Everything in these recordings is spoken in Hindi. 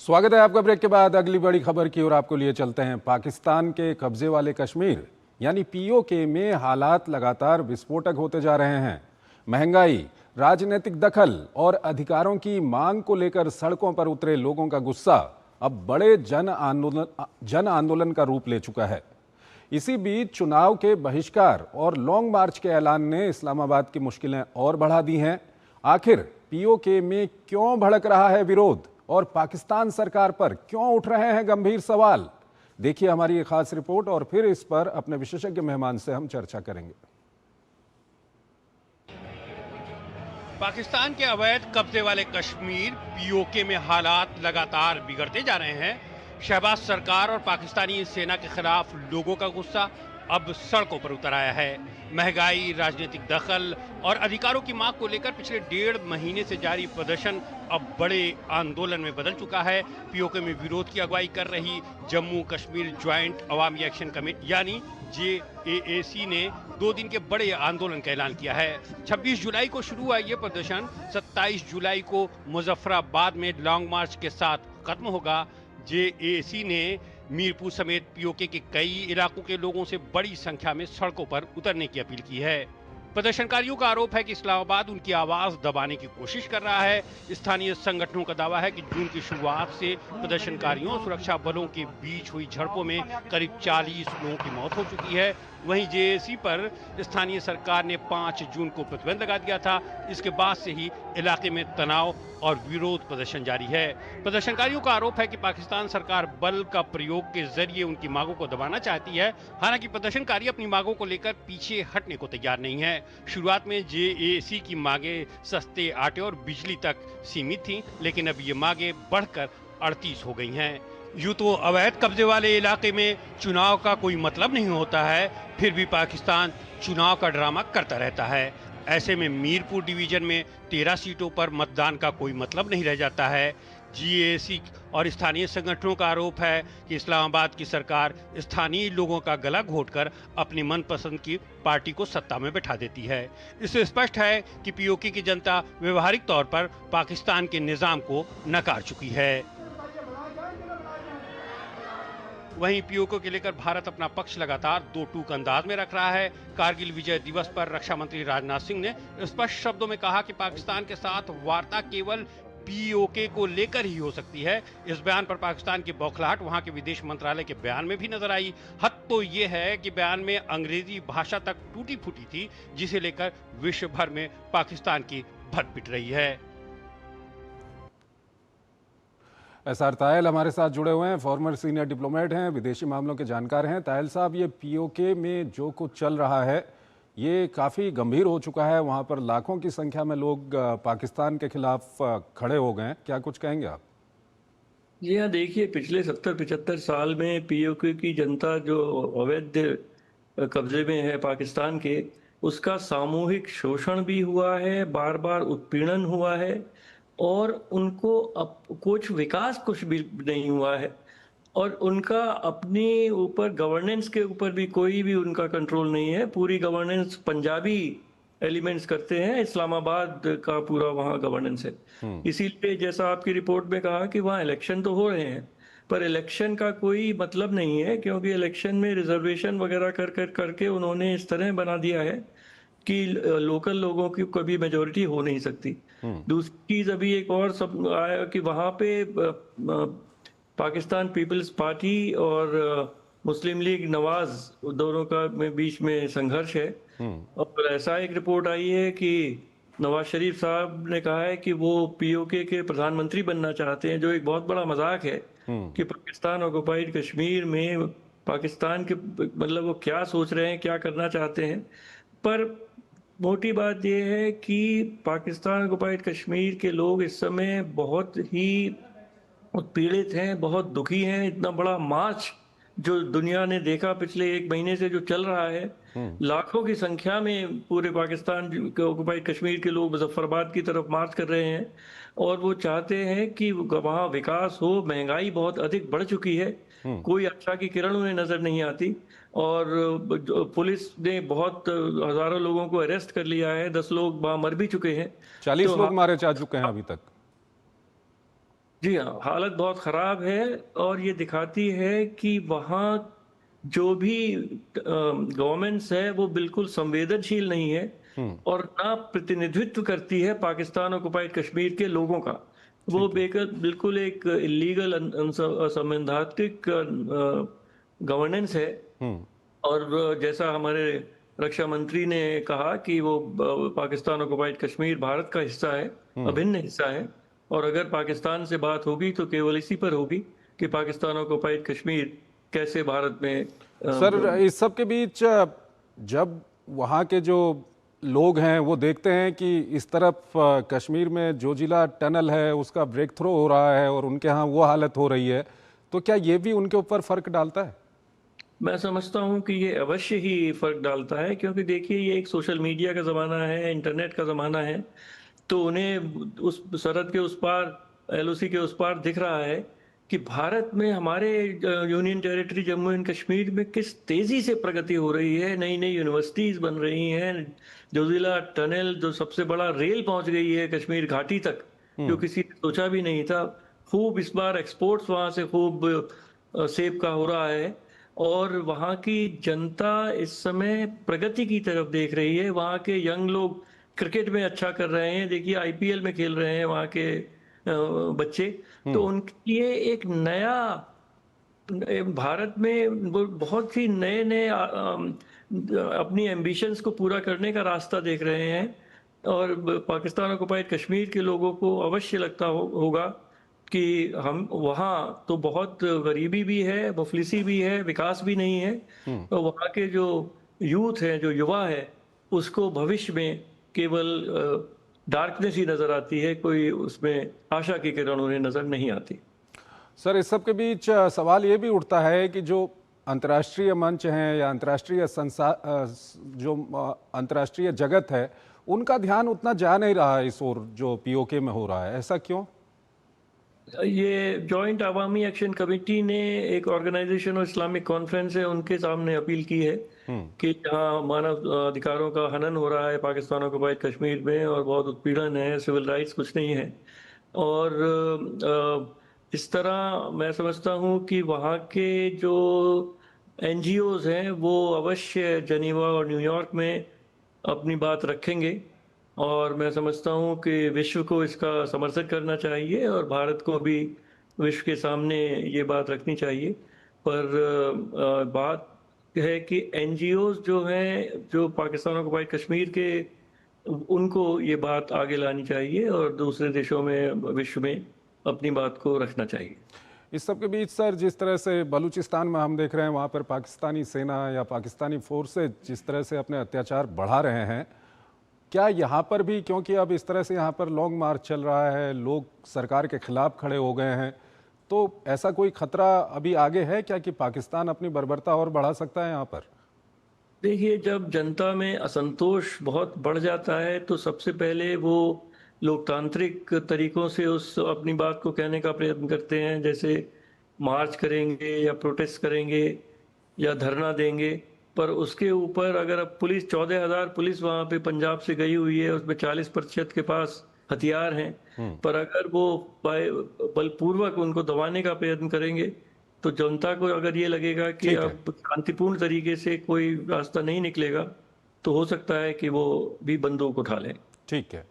स्वागत है आपका। ब्रेक के बाद अगली बड़ी खबर की ओर आपको लिए चलते हैं। पाकिस्तान के कब्जे वाले कश्मीर यानी पीओके में हालात लगातार विस्फोटक होते जा रहे हैं। महंगाई, राजनीतिक दखल और अधिकारों की मांग को लेकर सड़कों पर उतरे लोगों का गुस्सा अब बड़े जन आंदोलन का रूप ले चुका है। इसी बीच चुनाव के बहिष्कार और लॉन्ग मार्च के ऐलान ने इस्लामाबाद की मुश्किलें और बढ़ा दी हैं। आखिर पीओके में क्यों भड़क रहा है विरोध और पाकिस्तान सरकार पर क्यों उठ रहे हैं गंभीर सवाल? देखिए हमारी एक खास रिपोर्ट और फिर इस पर अपने विशेषज्ञ मेहमान से हम चर्चा करेंगे। पाकिस्तान के अवैध कब्जे वाले कश्मीर पीओके में हालात लगातार बिगड़ते जा रहे हैं। शहबाज सरकार और पाकिस्तानी सेना के खिलाफ लोगों का गुस्सा अब सड़कों पर उतर आया है। महंगाई, राजनीतिक दखल और अधिकारों की मांग को लेकर पिछले 1.5 महीने से जारी प्रदर्शन अब बड़े आंदोलन में बदल चुका है। पीओके में विरोध की अगुवाई कर रही जम्मू कश्मीर ज्वाइंट अवामी एक्शन कमेटी यानी JAAC ने 2 दिन के बड़े आंदोलन का ऐलान किया है। 26 जुलाई को शुरू हुआ ये प्रदर्शन 27 जुलाई को मुजफ्फराबाद में लॉन्ग मार्च के साथ खत्म होगा। JAAC ने मीरपुर समेत पीओके के कई इलाकों के लोगों से बड़ी संख्या में सड़कों पर उतरने की अपील की है। प्रदर्शनकारियों का आरोप है कि इस्लामाबाद उनकी आवाज दबाने की कोशिश कर रहा है। स्थानीय संगठनों का दावा है कि जून की शुरुआत से प्रदर्शनकारियों और सुरक्षा बलों के बीच हुई झड़पों में करीब 40 लोगों की मौत हो चुकी है। वहीं JAAC पर स्थानीय सरकार ने 5 जून को प्रतिबंध लगा दिया था। इसके बाद से ही इलाके में तनाव और विरोध प्रदर्शन जारी है। प्रदर्शनकारियों का आरोप है कि पाकिस्तान सरकार बल का प्रयोग के जरिए उनकी मांगों को दबाना चाहती है। हालांकि प्रदर्शनकारी अपनी मांगों को लेकर पीछे हटने को तैयार नहीं है। शुरुआत में JAAC की मांगे सस्ते आटे और बिजली तक सीमित थीं, लेकिन अब ये मांगे बढ़कर 38 हो गई हैं। यूं तो अवैध कब्जे वाले इलाके में चुनाव का कोई मतलब नहीं होता है, फिर भी पाकिस्तान चुनाव का ड्रामा करता रहता है। ऐसे में मीरपुर डिवीजन में 13 सीटों पर मतदान का कोई मतलब नहीं रह जाता है। JAAC और स्थानीय संगठनों का आरोप है कि इस्लामाबाद की सरकार स्थानीय लोगों का गला घोटकर अपनी मनपसंद की पार्टी को सत्ता में बैठा देती है। इससे स्पष्ट है कि पीओके की जनता व्यवहारिक तौर पर पाकिस्तान के निजाम को नकार चुकी है। वहीं पीओके को लेकर भारत अपना पक्ष लगातार दो टूक अंदाज में रख रहा है। कारगिल विजय दिवस पर रक्षा मंत्री राजनाथ सिंह ने स्पष्ट शब्दों में कहा कि पाकिस्तान के साथ वार्ता केवल पीओके को लेकर ही हो सकती है। इस बयान पर पाकिस्तान की बौखलाहट वहां के विदेश मंत्रालय के बयान में भी नजर आई। हद तो ये है कि बयान में अंग्रेजी भाषा तक टूटी फूटी थी, जिसे लेकर विश्व भर में पाकिस्तान की भट पिट रही है। SR तायल हमारे साथ जुड़े हुए हैं, फॉर्मर सीनियर डिप्लोमेट हैं, विदेशी मामलों के जानकार हैं। तायल साहब, ये पीओके में जो कुछ चल रहा है ये काफ़ी गंभीर हो चुका है। वहाँ पर लाखों की संख्या में लोग पाकिस्तान के खिलाफ खड़े हो गए हैं, क्या कुछ कहेंगे आप? जी हाँ, देखिए पिछले 70-75 साल में पीओके की जनता जो अवैध कब्जे में है पाकिस्तान के, उसका सामूहिक शोषण भी हुआ है, बार बार उत्पीड़न हुआ है और उनको अब कुछ भी नहीं हुआ है और उनका अपने ऊपर गवर्नेंस के ऊपर भी कोई भी उनका कंट्रोल नहीं है। पूरी गवर्नेंस पंजाबी एलिमेंट्स करते हैं, इस्लामाबाद का पूरा वहाँ गवर्नेंस है। इसीलिए जैसा आपकी रिपोर्ट में कहा कि वहाँ इलेक्शन तो हो रहे हैं, पर इलेक्शन का कोई मतलब नहीं है, क्योंकि इलेक्शन में रिजर्वेशन वगैरह करके उन्होंने इस तरह बना दिया है कि लोकल लोगों की कभी मेजोरिटी हो नहीं सकती। दूसरी चीज अभी एक और सब आया कि वहाँ पे पाकिस्तान पीपल्स पार्टी और मुस्लिम लीग नवाज दोनों का बीच में संघर्ष है और ऐसा एक रिपोर्ट आई है कि नवाज शरीफ साहब ने कहा है कि वो पीओके के प्रधानमंत्री बनना चाहते हैं, जो एक बहुत बड़ा मजाक है कि पाकिस्तान ऑक्युपाइड कश्मीर में पाकिस्तान के मतलब वो क्या सोच रहे हैं, क्या करना चाहते हैं। पर मोटी बात यह है कि पाकिस्तान ऑक्युपाइड कश्मीर के लोग इस समय बहुत ही उत्पीड़ित हैं, बहुत दुखी हैं। इतना बड़ा मार्च जो दुनिया ने देखा पिछले 1 महीने से जो चल रहा है, लाखों की संख्या में पूरे पाकिस्तान के ऑक्युपाइड कश्मीर के लोग मुजफ्फराबाद की तरफ मार्च कर रहे हैं और वो चाहते हैं कि वहाँ विकास हो। महंगाई बहुत अधिक बढ़ चुकी है, कोई आशा की किरण उन्हें नजर नहीं आती और पुलिस ने बहुत हजारों लोगों को अरेस्ट कर लिया है, 10 लोग वहाँ मर भी चुके हैं। 40 लोग मारे जा चुके हैं अभी तक। जी हाँ, हालत बहुत ख़राब है और ये दिखाती है कि वहाँ जो भी गवर्नमेंट्स है वो बिल्कुल संवेदनशील नहीं है और ना प्रतिनिधित्व करती है पाकिस्तान ऑक्युपाइड कश्मीर के लोगों का। वो ठीक है। बिल्कुल एक इल्लीगल असंवैधानिक गवर्नेंस है। हम्म। और जैसा हमारे रक्षा मंत्री ने कहा कि वो पाकिस्तान ऑक्युपाइड कश्मीर भारत का हिस्सा है, अभिन्न हिस्सा है। और अगर पाकिस्तान से बात होगी तो केवल इसी पर होगी कि पाकिस्तान ऑक्युपाइड कश्मीर कैसे भारत में सर, इस सब के बीच जब वहाँ के जो लोग हैं वो देखते हैं कि इस तरफ कश्मीर में जोजिला टनल है उसका ब्रेक थ्रू हो रहा है और उनके यहाँ वो हालत हो रही है, तो क्या ये भी उनके ऊपर फर्क डालता है? मैं समझता हूँ कि ये अवश्य ही फ़र्क डालता है, क्योंकि देखिए ये एक सोशल मीडिया का ज़माना है, इंटरनेट का ज़माना है। तो उन्हें उस सरहद के उस पार, एलओसी के उस पार दिख रहा है कि भारत में हमारे union territory Jammu and Kashmir में किस तेज़ी से प्रगति हो रही है। नई-नई यूनिवर्सिटीज़ बन रही हैं। जोजिला टनल जो सबसे बड़ा रेल पहुँच गई है कश्मीर घाटी तक, जो किसी ने सोचा भी नहीं था। खूब इस बार एक्सपोर्ट्स वहाँ से खूब सेब का हो रहा है और वहाँ की जनता इस समय प्रगति की तरफ देख रही है। वहाँ के यंग लोग क्रिकेट में अच्छा कर रहे हैं। देखिए आईपीएल में खेल रहे हैं वहाँ के बच्चे। तो उनके लिए एक नया भारत में वो बहुत ही नए-नए अपनी एम्बिशंस को पूरा करने का रास्ता देख रहे हैं। और पाकिस्तान ऑक्युपाइड कश्मीर के लोगों को अवश्य लगता होगा कि हम वहाँ तो बहुत गरीबी भी है, मुफलिसी भी है, विकास भी नहीं है। तो वहाँ के जो यूथ है, जो युवा है, उसको भविष्य में केवल डार्कनेस ही नज़र आती है, कोई उसमें आशा की किरण उन्हें नज़र नहीं आती। सर, इस सब के बीच सवाल ये भी उठता है कि जो अंतर्राष्ट्रीय मंच हैं या अंतर्राष्ट्रीय जो अंतर्राष्ट्रीय जगत है, उनका ध्यान उतना जा नहीं रहा है इस ओर जो पीओके में हो रहा है, ऐसा क्यों? ये जॉइंट अवामी एक्शन कमेटी ने एक ऑर्गेनाइजेशन और इस्लामिक कॉन्फ्रेंस है उनके सामने अपील की है कि जहाँ मानव अधिकारों का हनन हो रहा है पाकिस्तान ऑक्युपाइड कश्मीर में और बहुत उत्पीड़न है, सिविल राइट्स कुछ नहीं है। और इस तरह मैं समझता हूँ कि वहाँ के जो एनजीओज हैं वो अवश्य जनीवा और न्यूयॉर्क में अपनी बात रखेंगे। और मैं समझता हूँ कि विश्व को इसका समर्थन करना चाहिए और भारत को भी विश्व के सामने ये बात रखनी चाहिए। पर बात है कि एनजीओज जो हैं, जो पाकिस्तान ऑक्युपाइड कश्मीर के, उनको ये बात आगे लानी चाहिए और दूसरे देशों में, विश्व में अपनी बात को रखना चाहिए। इस सब के बीच सर, जिस तरह से बलूचिस्तान में हम देख रहे हैं वहाँ पर पाकिस्तानी सेना या पाकिस्तानी फोर्सेज जिस तरह से अपने अत्याचार बढ़ा रहे हैं, क्या यहाँ पर भी, क्योंकि अब इस तरह से यहाँ पर लॉन्ग मार्च चल रहा है, लोग सरकार के खिलाफ खड़े हो गए हैं, तो ऐसा कोई खतरा अभी आगे है क्या कि पाकिस्तान अपनी बर्बरता और बढ़ा सकता है यहाँ पर? देखिए, जब जनता में असंतोष बहुत बढ़ जाता है तो सबसे पहले वो लोकतांत्रिक तरीकों से उस अपनी बात को कहने का प्रयत्न करते हैं, जैसे मार्च करेंगे या प्रोटेस्ट करेंगे या धरना देंगे। पर उसके ऊपर अगर अब पुलिस 14,000 पुलिस वहाँ पे पंजाब से गई हुई है, उसमें 40% के पास हथियार हैं। पर अगर वो बलपूर्वक उनको दबाने का प्रयत्न करेंगे तो जनता को अगर ये लगेगा कि ठीक है। अब शांतिपूर्ण तरीके से कोई रास्ता नहीं निकलेगा, तो हो सकता है कि वो भी बंदूक उठा लें। ठीक है।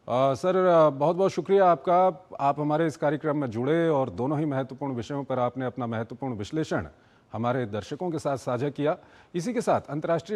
सर, बहुत बहुत शुक्रिया आपका। आप हमारे इस कार्यक्रम में जुड़े और दोनों ही महत्वपूर्ण विषयों पर आपने अपना महत्वपूर्ण विश्लेषण हमारे दर्शकों के साथ साझा किया। इसी के साथ अंतर्राष्ट्रीय